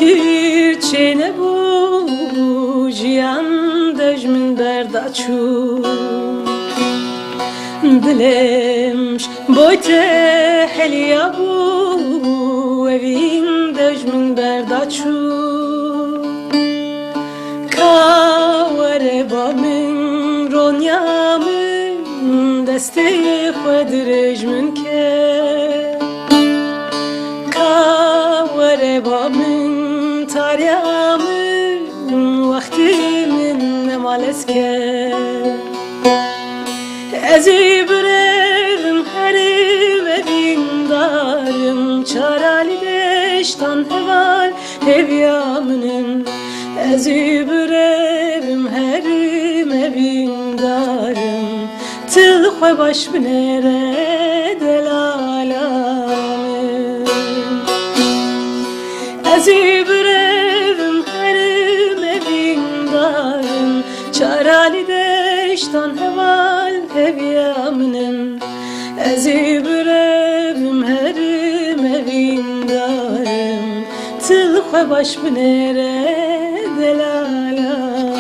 Fakir çene bu cihan dejmin berdaçu Dilemş boyte heliya bu evin dejmin berdaçu Kavere bamin ronyamın deste xwedirejmin ke Kavere bamin taryamın vaktimin nemaleske Ezi birevim herim evin darım Çarali deştan heval hevyamının Ezi birevim herim evin darım Tılxwe baş binere delalamın Ezi birevim herim evin darım Çarali deştan heval hevyamının Ezi birevim herim evin darım Tılxwe baş binere delalamın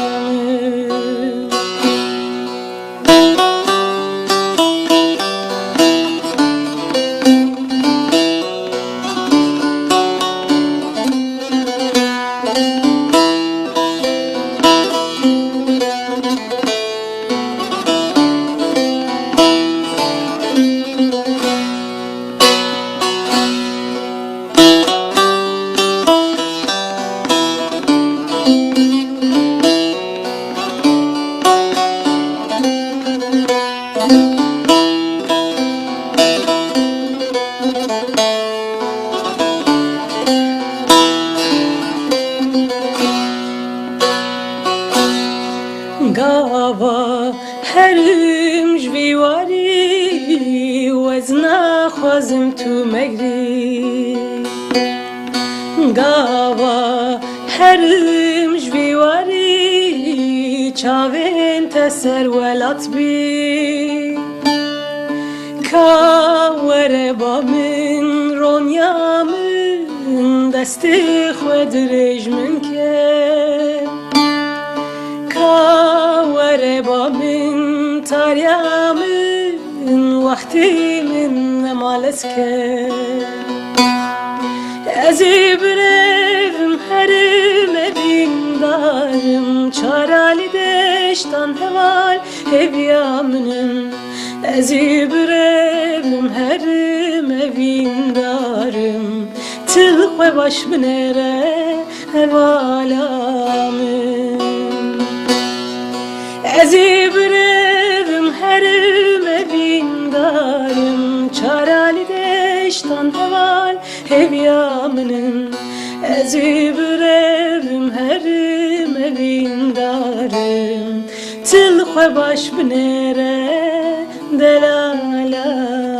Gava herim jviwari Wezna xwazim tu megri Gava herim jviwari Çavên te serwelat bi Ka were bamin ronyamın Destê xwe dirêjmin ke Kavere bamin taryamın vaktimin nemaleske Ezi birevim herim evin darım Çarali deştan heval hevyamının Ezi birevim herim evin darım Tılxwe baş binere hevalamın Ezi birevim herim evin darım Çarali deştan heval hevyamının Ezi birevim herim evin darım Tılxwe baş binere delalamın